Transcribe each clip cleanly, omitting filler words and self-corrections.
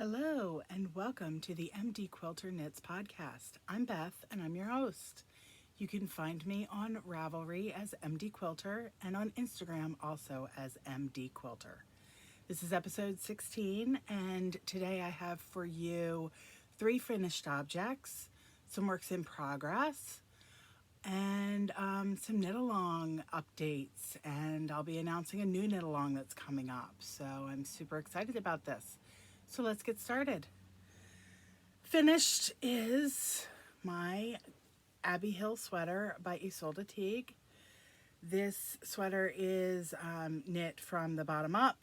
Hello and welcome to the MD Quilter Knits podcast. I'm Beth and I'm your host. You can find me on Ravelry as MD Quilter and on Instagram also as MD Quilter. This is episode 16 and today I have for you 3 finished objects, some works in progress, and some knit along updates, and I'll be announcing a new knit along that's coming up, so I'm super excited about this. So let's get started. Finished is my Abbeyhill sweater by Ysolda Teague. This sweater is knit from the bottom up.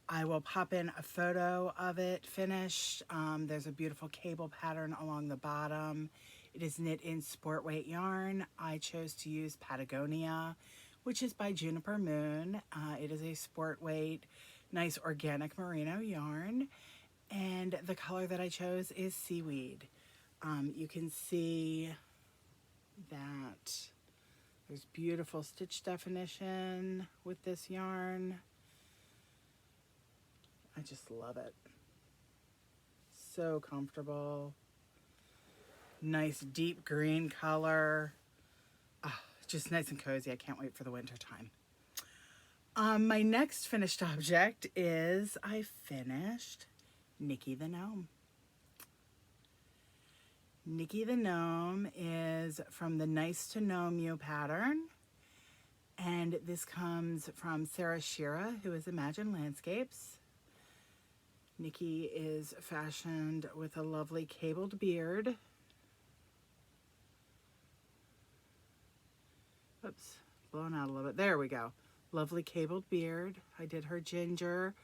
I will pop in a photo of it finished. There's a beautiful cable pattern along the bottom. It is knit in sport weight yarn. I chose to use Patagonia, which is by Juniper. It is a sport weight, nice organic merino yarn, and the color that I chose is Seaweed. You can see that there's beautiful stitch definition with this yarn. I just love it. So comfortable. Nice deep green color. Just nice and cozy. I can't wait for the winter time. My next finished object is I finished Nikki the Gnome. Nikki the Gnome is from the Nice to Know You pattern, and this comes from Sarah Shira, who is Imagine Landscapes. Nikki is fashioned with a lovely cabled beard. Oops, blown out a little bit. There we go. Lovely cabled beard. I did her ginger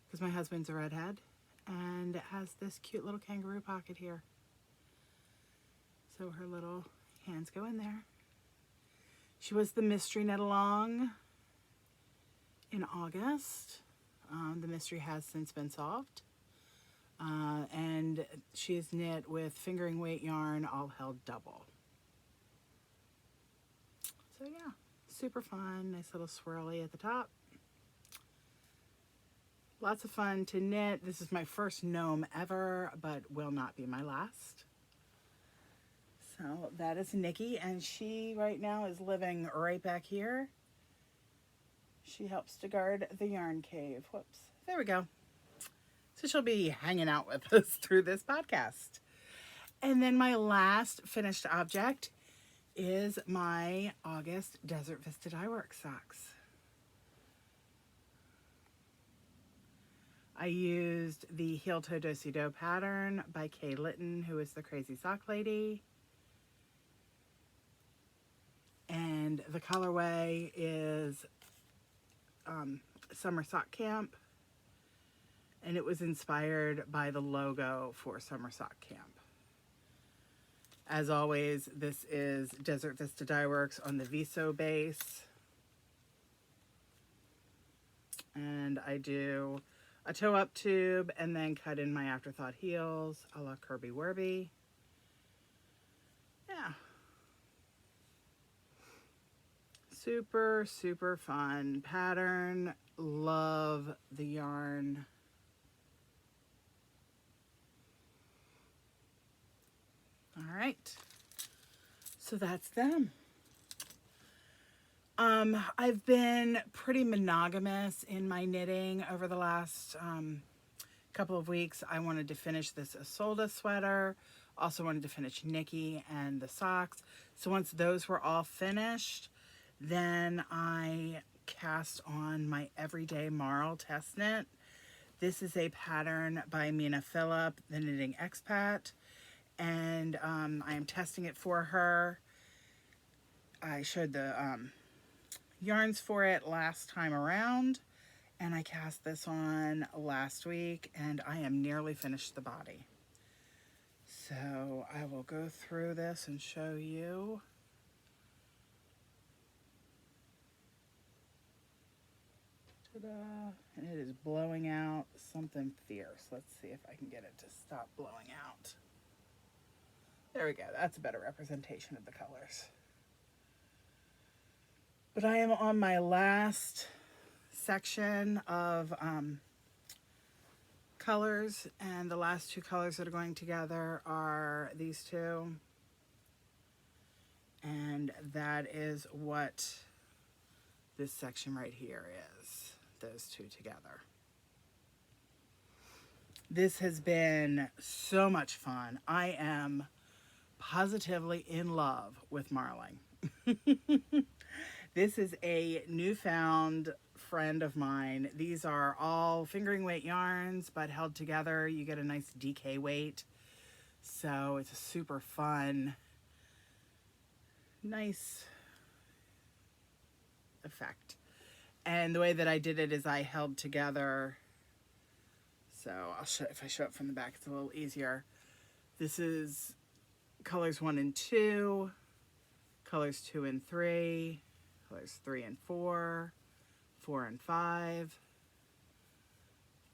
because my husband's a redhead. And it has this cute little kangaroo pocket here. So her little hands go in there. She was the mystery knit along in August. The mystery has since been solved. And she is knit with fingering weight yarn, all held double. So yeah, super fun, nice little swirly at the top. Lots of fun to knit. This is my first gnome ever, but will not be my last. So that is Nikki, and she right now is living right back here. She helps to guard the yarn cave. Whoops, there we go. So she'll be hanging out with us through this podcast. And then my last finished object is my August Desert Vista Dyeworks socks. I used the Heel Toe Do-Si Do pattern by Litton, who is the crazy sock lady. And the colorway is Summer Sock Camp. And it was inspired by the logo for Summer Sock Camp. As always, this is Desert Vista Dyeworks on the Vista base. And I do a toe-up tube and then cut in my afterthought heels a la Kirby Werby. Yeah. Super, super fun pattern. Love the yarn. All right. So that's them. I've been pretty monogamous in my knitting over the last couple of weeks. I wanted to finish this Ysolda sweater. Also wanted to finish Nikki and the socks. So once those were all finished, then I cast on my Everyday Marl test knit. This is a pattern by Mina Phillip, the Knitting Expat, and I am testing it for her. I showed the yarns for it last time around, and I cast this on last week, and I am nearly finished the body. So I will go through this and show you. Ta-da! And it is blowing out something fierce. Let's see if I can get it to stop blowing out. There we go. That's a better representation of the colors. But I am on my last section of colors, and the last two colors that are going together are these two. And that is what this section right here is, those two together. This has been so much fun. I am positively in love with marling. This is a newfound friend of mine. These are all fingering weight yarns, but held together you get a nice DK weight. So it's a super fun, nice effect. And the way that I did it is I held together, so I'll show, if I show it from the back, it's a little easier. This is colors 1 and 2, colors 2 and 3, colors 3 and 4, 4 and 5,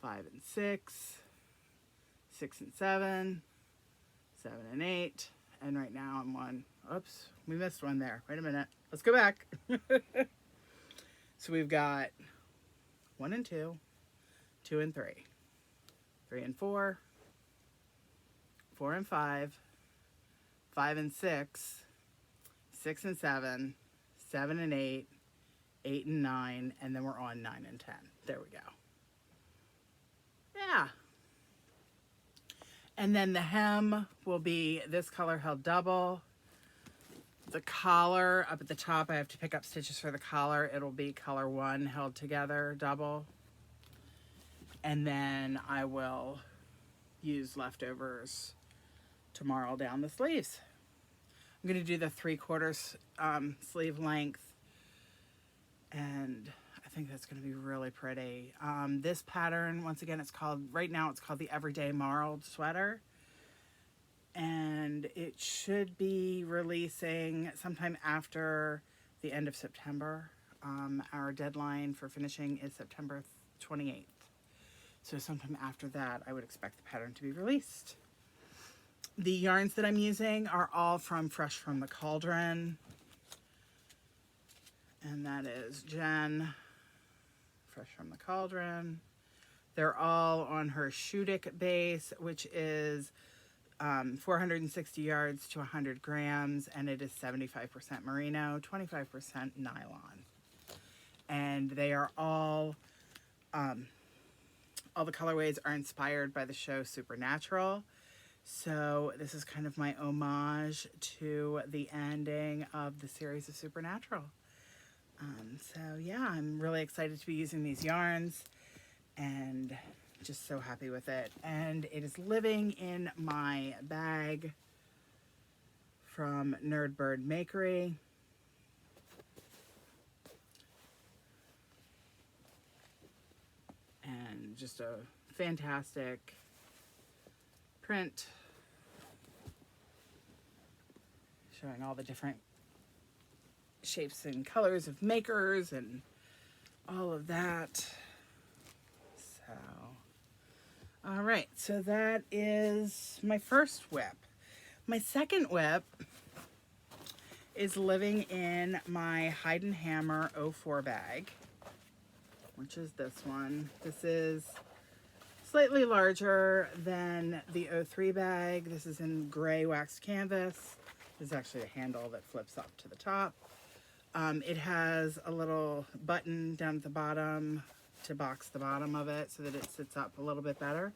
5 and 6, 6 and 7, 7 and 8, and right now I'm on, oops, we missed one there. Wait a minute, let's go back. So we've got 1 and 2, 2 and 3, 3 and 4, 4 and 5, 5 and 6, 6 and 7, 7 and 8, 8 and 9, and then we're on 9 and 10. There we go. Yeah. And then the hem will be this color held double. The collar up at the top, I have to pick up stitches for the collar. It'll be color 1 held together, double. And then I will use leftovers to marl down the sleeves. I'm going to do the 3/4 sleeve length, and I think that's going to be really pretty. This pattern, once again, it's called, right now it's called the Everyday Marled Sweater, and it should be releasing sometime after the end of September. Our deadline for finishing is September 28th. So sometime after that, I would expect the pattern to be released. The yarns that I'm using are all from Fresh from the Cauldron. And that is Jen, Fresh from the Cauldron. They're all on her Shudik base, which is 460 yards to 100 grams, and it is 75% merino, 25% nylon. And they are all the colorways are inspired by the show Supernatural. So this is kind of my homage to the ending of the series of Supernatural. So yeah, I'm really excited to be using these yarns and just so happy with it. And it is living in my bag from Nerdbird Makery. And just a fantastic print showing all the different shapes and colors of makers and all of that. So, all right, so that is my first whip. My second whip is living in my Hide and Hammer 04 bag, which is this one. This is slightly larger than the 03 bag. This is in gray waxed canvas. There's actually a handle that flips up to the top. It has a little button down at the bottom to box the bottom of it so that it sits up a little bit better.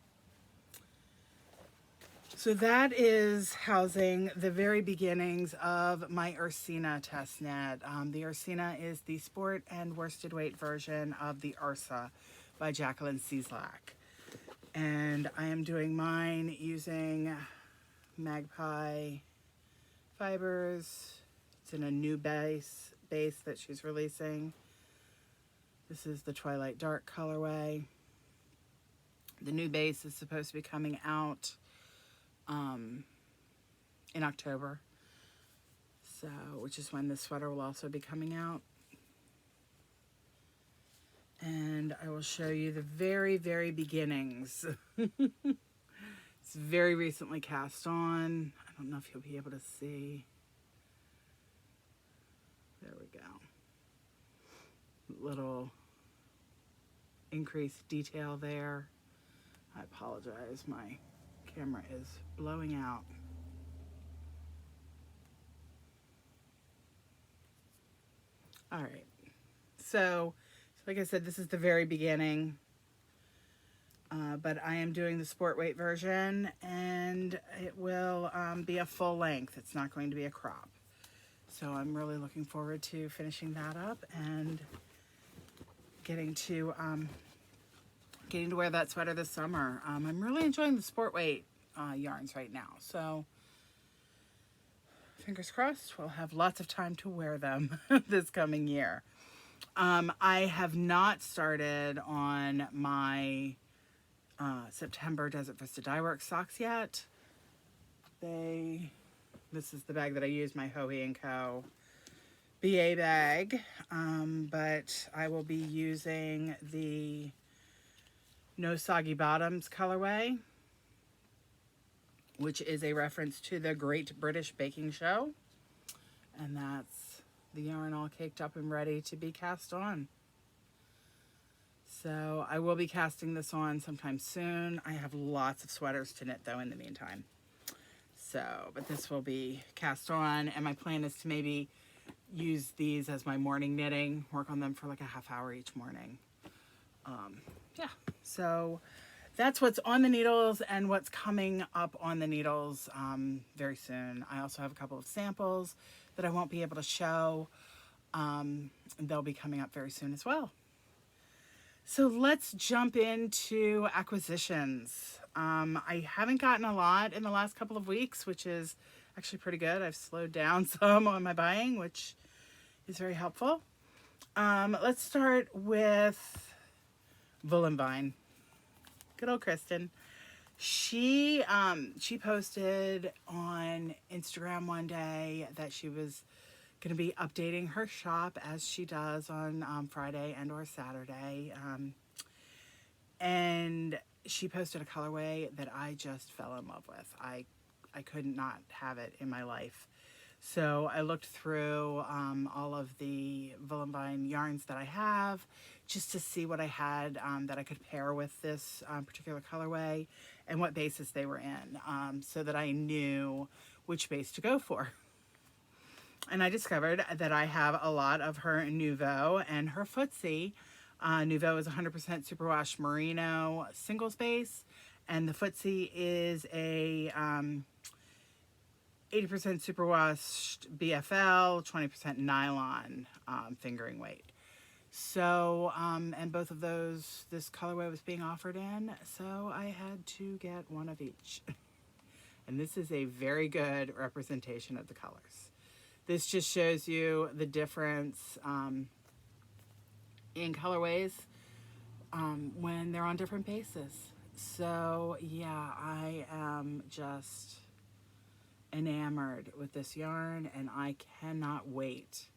So that is housing the very beginnings of my Ursina test net. The Ursina is the sport and worsted weight version of the Ursa by Jacqueline Cieslak. And I am doing mine using Magpie Fibres. It's in a new base that she's releasing. This is the Twilight Dark colorway. The new base is supposed to be coming out in October, so which is when this sweater will also be coming out. And I will show you the very, very beginnings. It's very recently cast on. I don't know if you'll be able to see. There we go. Little increased detail there. I apologize. My camera is blowing out. All right. So, like I said, this is the very beginning. But I am doing the sport weight version, and it will be a full length. It's not going to be a crop. So I'm really looking forward to finishing that up and getting to wear that sweater this summer. I'm really enjoying the sport weight yarns right now. So fingers crossed, we'll have lots of time to wear them this coming year. I have not started on my September Desert Vista Dyeworks socks yet. This is the bag that I use, my Hoey & Co. BA bag, but I will be using the No Soggy Bottoms colorway, which is a reference to the Great British Baking Show, and that's the yarn all caked up and ready to be cast on. So I will be casting this on sometime soon. I have lots of sweaters to knit though in the meantime. So, but this will be cast on, and my plan is to maybe use these as my morning knitting, work on them for like a half hour each morning. Yeah, so that's what's on the needles and what's coming up on the needles very soon. I also have a couple of samples that I won't be able to show. They'll be coming up very soon as well. So let's jump into acquisitions. I haven't gotten a lot in the last couple of weeks, which is actually pretty good. I've slowed down some on my buying, which is very helpful. Let's start with Voolenvine. Good old Kristen. She posted on Instagram one day that she was going to be updating her shop as she does on Friday and or Saturday. And she posted a colorway that I just fell in love with. I could not have it in my life. So I looked through all of the Voolenvine yarns that I have just to see what I had that I could pair with this particular colorway and what bases they were in, so that I knew which base to go for. And I discovered that I have a lot of her Nouveau and her Footsie. Nouveau is 100% superwash merino single space, and the Footsie is a 80% superwashed BFL, 20% nylon fingering weight. So, and both of those, this colorway was being offered in, so I had to get one of each. And this is a very good representation of the colors. This just shows you the difference in colorways when they're on different bases. So yeah, I am just enamored with this yarn, and I cannot wait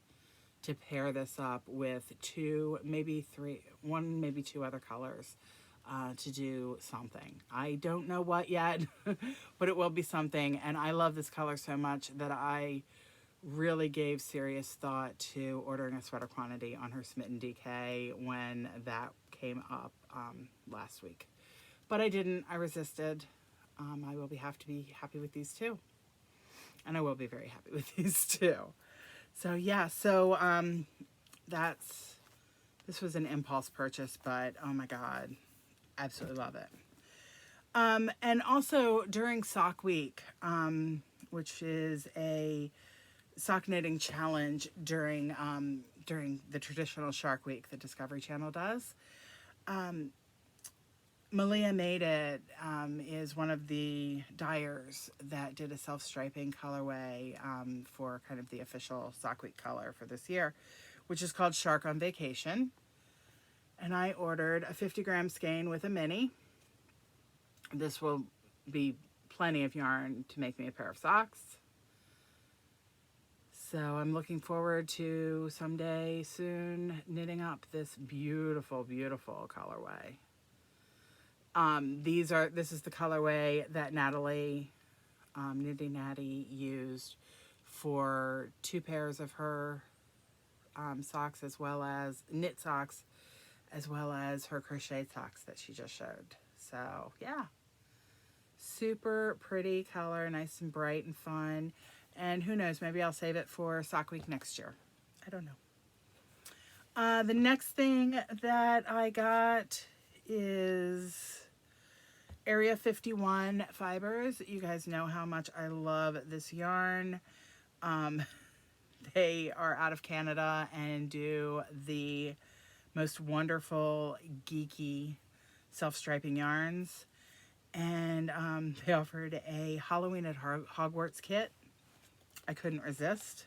to pair this up with one, maybe two other colors to do something. I don't know what yet, but it will be something. And I love this color so much that I really gave serious thought to ordering a sweater quantity on her Smitten DK when that came up last week. But I didn't. I resisted. I will have to be happy with these two. And I will be very happy with these two. So yeah, so this was an impulse purchase, but oh my God, absolutely love it. And also during Sock Week, which is a sock knitting challenge during the traditional Shark Week that Discovery Channel does. Malia Made It is one of the dyers that did a self-striping colorway for kind of the official Sock Week color for this year, which is called Shark on Vacation. And I ordered a 50-gram skein with a mini. This will be plenty of yarn to make me a pair of socks. So I'm looking forward to someday soon knitting up this beautiful, beautiful colorway. This is the colorway that Natalie, Knitty Natty, used for 2 pairs of her socks, as well as knit socks, as well as her crochet socks that she just showed. So yeah, super pretty color, nice and bright and fun. And who knows, maybe I'll save it for sock week next year. I don't know. The next thing that I got is Area 51 Fibres. You guys know how much I love this yarn. They are out of Canada and do the most wonderful, geeky, self-striping yarns. And they offered a Halloween at Hogwarts kit. I couldn't resist.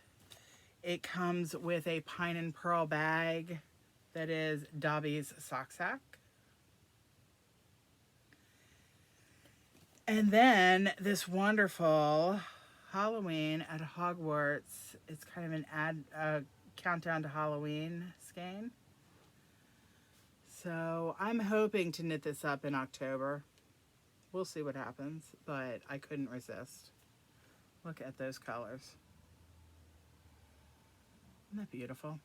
It comes with a pine and pearl bag that is Doby's sock sack. And then this wonderful Halloween at Hogwarts. It's kind of an countdown to Halloween skein. So I'm hoping to knit this up in October. We'll see what happens, but I couldn't resist. Look at those colors. Isn't that beautiful?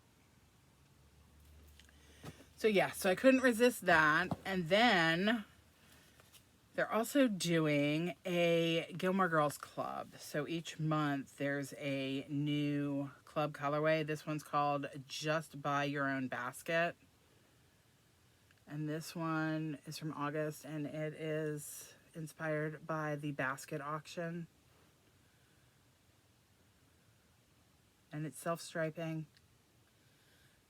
So yeah, so I couldn't resist that. And then they're also doing a Gilmore Girls Club. So each month there's a new club colorway. This one's called Just Buy Your Own Basket. And this one is from August, and it is inspired by the basket auction. And it's self-striping.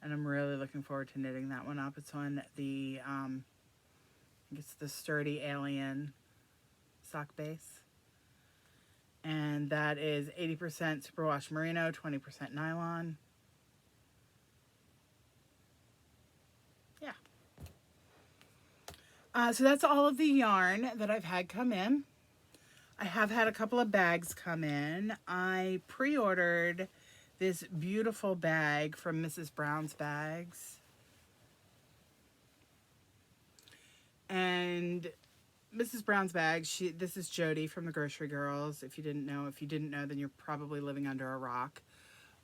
And I'm really looking forward to knitting that one up. It's on the, I guess the Sturdy Alien sock base. And that is 80% superwash merino, 20% nylon. Yeah. So that's all of the yarn that I've had come in. I have had a couple of bags come in. I pre-ordered this beautiful bag from Mrs. Brown's Bags. And Mrs. Brown's Bags, this is Jody from the Grocery Girls. If you didn't know, then you're probably living under a rock.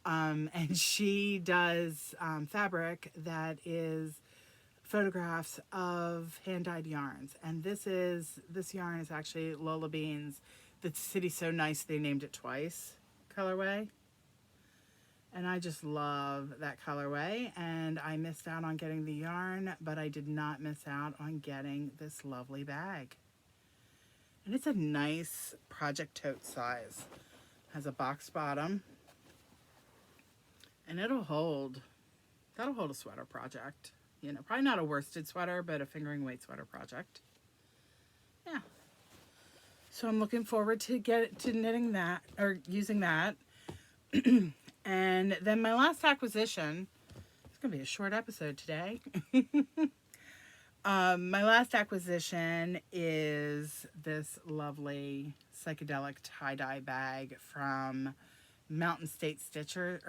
And she does fabric that is photographs of hand-dyed yarns. And this yarn is actually Lola Bean's The City's So Nice They Named It Twice colorway. And I just love that colorway. And I missed out on getting the yarn, but I did not miss out on getting this lovely bag. And it's a nice project tote size. Has a box bottom. And that'll hold a sweater project. You know, probably not a worsted sweater, but a fingering weight sweater project. Yeah. So I'm looking forward to knitting that, or using that. And then my last acquisition, it's going to be a short episode today. My last acquisition is this lovely psychedelic tie-dye bag from Mountain State Stitchers.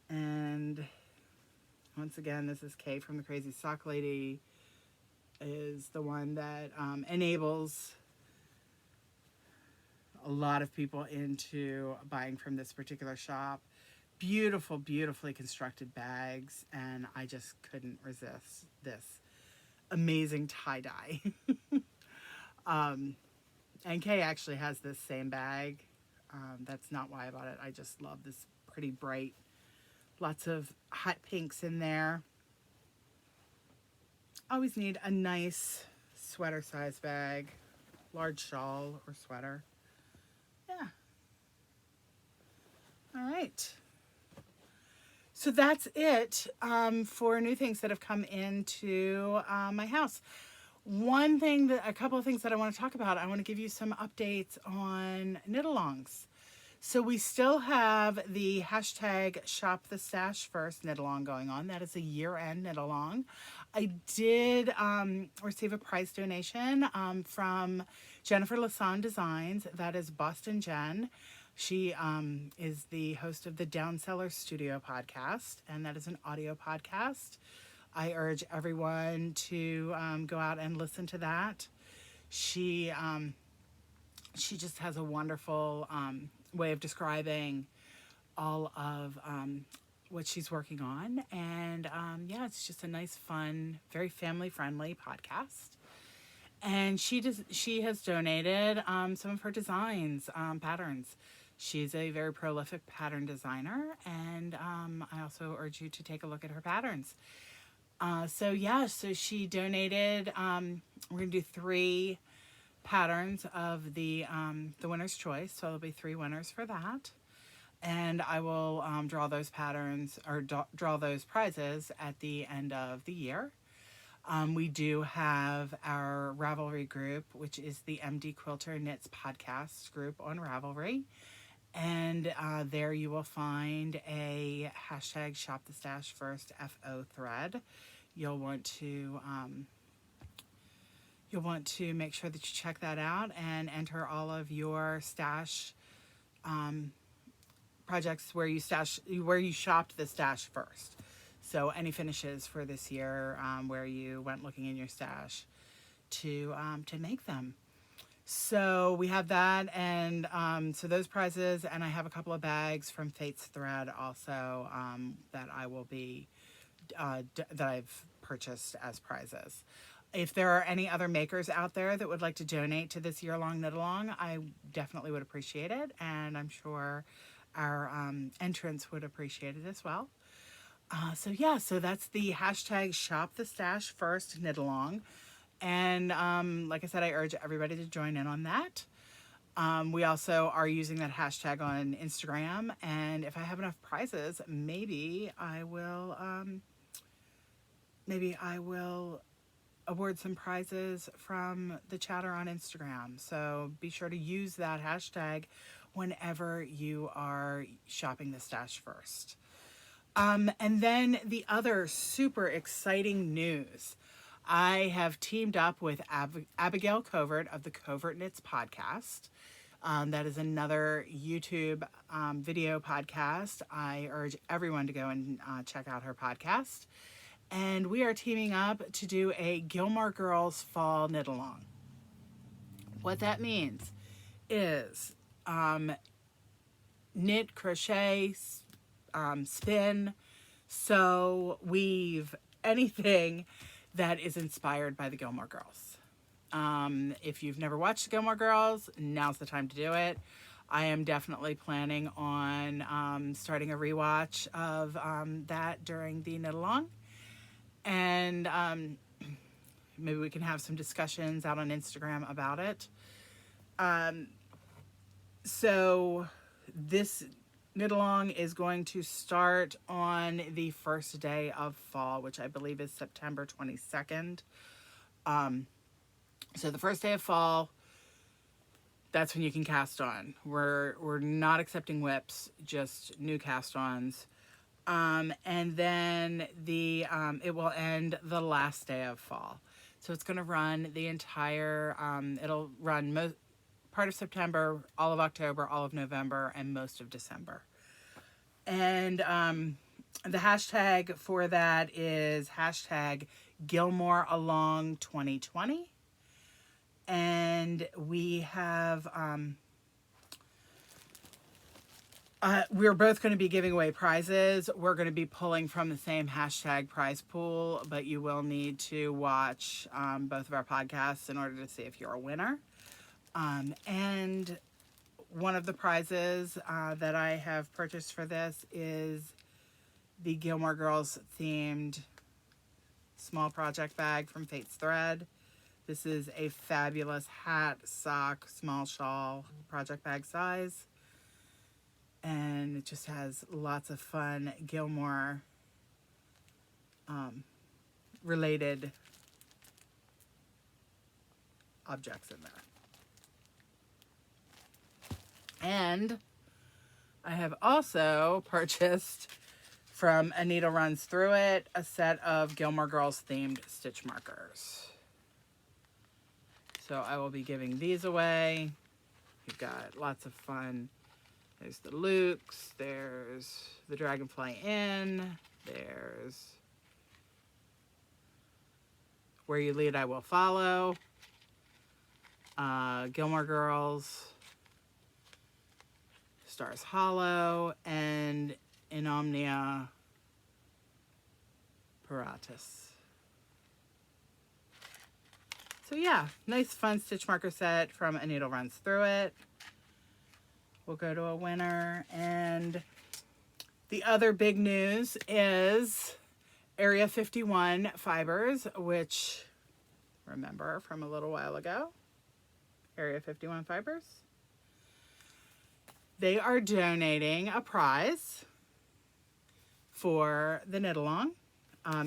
And once again, this is Kay from the Crazy Sock Lady, is the one that enables a lot of people into buying from this particular shop. Beautiful, beautifully constructed bags, and I just couldn't resist this amazing tie-dye. And Kay actually has this same bag. That's not why I bought it. I just love this pretty bright, lots of hot pinks in there. Always need a nice sweater size bag, large shawl or sweater. Yeah. All right. So that's it for new things that have come into my house. A couple of things that I want to talk about. I want to give you some updates on knit-alongs. So we still have the hashtag shopthestashfirst knit-along going on. That is a year-end knit-along. I did receive a prize donation from Jennifer Lasan Designs. That is Boston Jen. She is the host of the Downseller Studio podcast, and that is an audio podcast. I urge everyone to go out and listen to that. She just has a wonderful way of describing all of what she's working on. And yeah, it's just a nice, fun, very family-friendly podcast. And she has donated some of her designs, patterns. She's a very prolific pattern designer, and I also urge you to take a look at her patterns. So yeah, so she donated. We're gonna do 3 patterns of the winner's choice. So there'll be 3 winners for that, and I will draw those patterns or draw those prizes at the end of the year. We do have our Ravelry group, which is the MD Quilter Knits podcast group on Ravelry. And there you will find a hashtag shopthestashfirst FO thread. You'll want to make sure that you check that out and enter all of your stash projects where you shopped the stash first. So any finishes for this year where you went looking in your stash to make them. So we have that, and so those prizes, and I have a couple of bags from Fate's Thread also that I will be that I've purchased as prizes. If there are any other makers out there that would like to donate to this year-long knit-along, I definitely would appreciate it, and I'm sure our entrants would appreciate it as well. So yeah, so that's the hashtag shopthestashfirst knit-along. And like I said, I urge everybody to join in on that. We also are using that hashtag on Instagram, and if I have enough prizes, maybe I will award some prizes from the chatter on Instagram. So be sure to use that hashtag whenever you are shopping the stash first. And then the other super exciting news. I have teamed up with Abbeyhill Covert of the Covert Knits podcast. That is another YouTube video podcast. I urge everyone to go and check out her podcast. And we are teaming up to do a Gilmore Girls fall knit along. What that means is knit, crochet, spin, sew, weave, anything that is inspired by the Gilmore Girls. If you've never watched the Gilmore Girls, now's the time to do it. I am definitely planning on starting a rewatch of that during the knit along. And maybe we can have some discussions out on Instagram about it. So this knit along is going to start on the first day of fall, which I believe is September 22nd. So the first day of fall, that's when you can cast on. We're not accepting whips, just new cast-ons. And then it will end the last day of fall. So it's going to run the entire, it'll run part of September, all of October, all of November, and most of December. And the hashtag for that is hashtag Gilmore Along 2020. And we have, we're both going to be giving away prizes. We're going to be pulling from the same hashtag prize pool, but you will need to watch both of our podcasts in order to see if you're a winner. And one of the prizes that I have purchased for this is the Gilmore Girls themed small project bag from Fate's Thread. This is a fabulous hat, sock, small shawl project bag size. And it just has lots of fun Gilmore related objects in there. And I have also purchased from Anita Runs Through It a set of Gilmore Girls themed stitch markers. So I will be giving these away. You've got lots of fun. There's the Lukes, there's the Dragonfly Inn, there's Where You Lead I Will Follow, Gilmore Girls, Stars Hollow, and In Omnia Paratus. So yeah, nice fun stitch marker set from A Needle Runs Through It. We'll go to a winner. And the other big news is Area 51 Fibres, which, remember from a little while ago, Area 51 Fibres. They are donating a prize for the knit-along.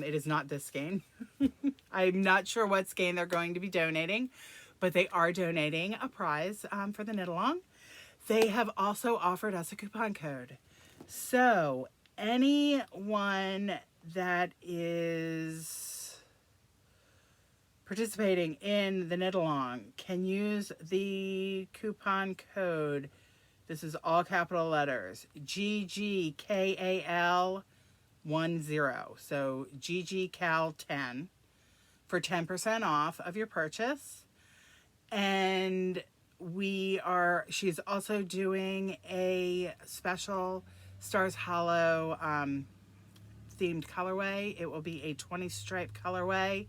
It is not this skein. I'm not sure what skein they're going to be donating, but they are donating a prize for the knit-along. They have also offered us a coupon code. So anyone that is participating in the knit-along can use the coupon code. This is all capital letters, GGKAL10. So GGCal10 for 10% off of your purchase. And she's also doing a special Stars Hollow themed colorway. It will be a 20 stripe colorway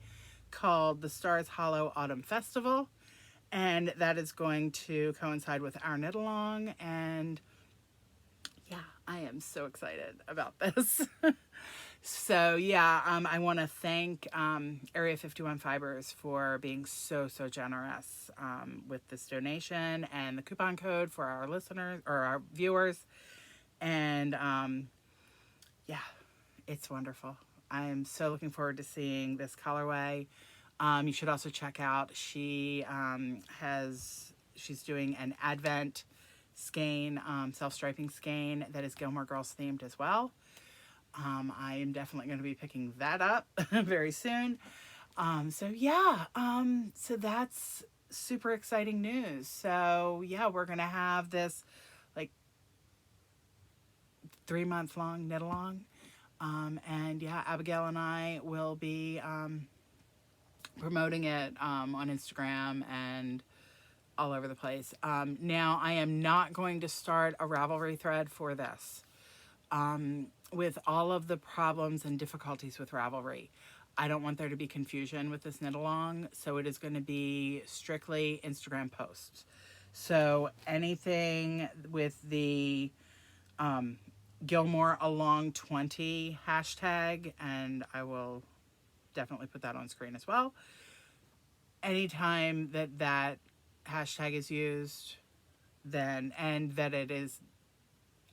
called the Stars Hollow Autumn Festival. And that is going to coincide with our knit-along. And yeah, I am so excited about this. So yeah, I want to thank Area 51 Fibres for being so generous with this donation and the coupon code for our listeners or our viewers. And yeah, it's wonderful. I'm so looking forward to seeing this colorway. You should also check out, she's doing an Advent skein, self-striping skein that is Gilmore Girls themed as well. I am definitely going to be picking that up very soon. So yeah, so that's super exciting news. So yeah, we're going to have this like 3-month long knit along. And yeah, Abigail and I will be promoting it on Instagram and all over the place. Now, I am not going to start a Ravelry thread for this. With all of the problems and difficulties with Ravelry, I don't want there to be confusion with this knit along, so it is going to be strictly Instagram posts. So anything with the Gilmore along 20 hashtag, and I will definitely put that on screen as well. Anytime that hashtag is used, then, and that it is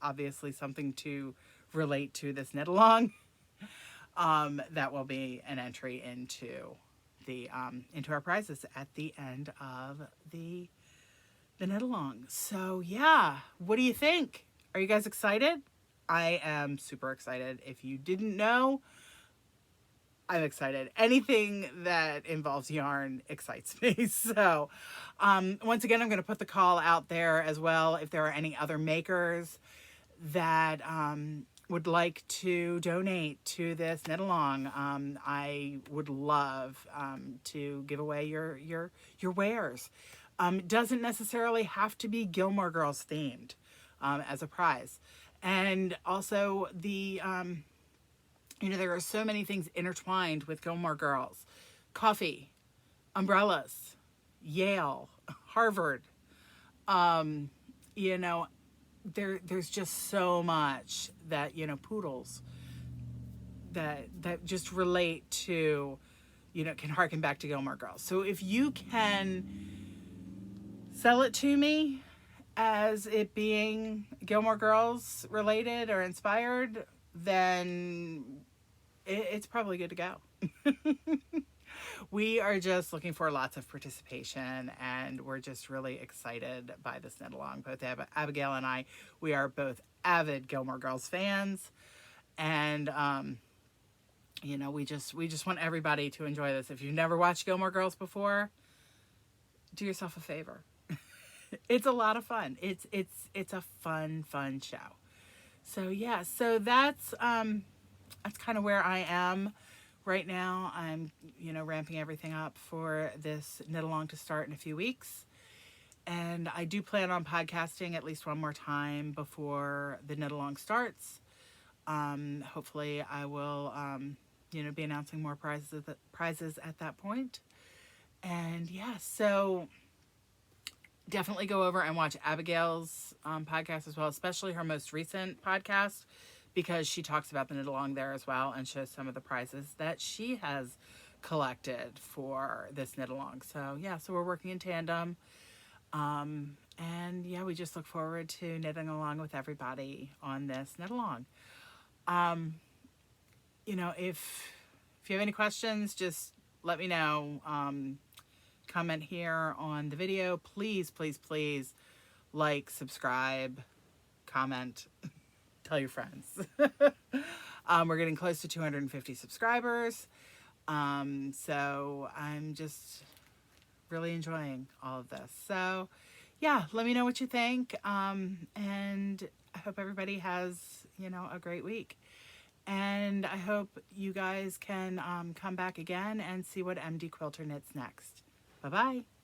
obviously something to relate to this knit along, that will be an entry into the into our prizes at the end of the knit along. So yeah, what do you think? Are you guys excited? I am super excited. If you didn't know, I'm excited. Anything that involves yarn excites me. So once again, I'm going to put the call out there as well. If there are any other makers that would like to donate to this knit along, I would love to give away your wares. Doesn't necessarily have to be Gilmore Girls themed as a prize. And also the there are so many things intertwined with Gilmore Girls. Coffee, umbrellas, Yale, Harvard. There's just so much that, poodles that just relate to, can harken back to Gilmore Girls. So if you can sell it to me as it being Gilmore Girls related or inspired, then it's probably good to go. We are just looking for lots of participation, and we're just really excited by this knit along. Both Abigail and I, we are both avid Gilmore Girls fans, and we just want everybody to enjoy this. If you've never watched Gilmore Girls before, do yourself a favor. It's a lot of fun. It's a fun show. So yeah, so that's kind of where I am right now. I'm, ramping everything up for this knit along to start in a few weeks. And I do plan on podcasting at least one more time before the knit along starts. Hopefully I will you know, be announcing more prizes at that point. And yeah, so definitely go over and watch Abigail's podcast as well, especially her most recent podcast, because she talks about the knit along there as well and shows some of the prizes that she has collected for this knit along. So yeah, so we're working in tandem. And yeah, we just look forward to knitting along with everybody on this knit along. You know, if you have any questions, just let me know. Comment here on the video. Please, please, please like, subscribe, comment, tell your friends. We're getting close to 250 subscribers. So I'm just really enjoying all of this. So yeah, let me know what you think. And I hope everybody has, you know, a great week. And I hope you guys can come back again and see what MD Quilter knits next. Bye-bye.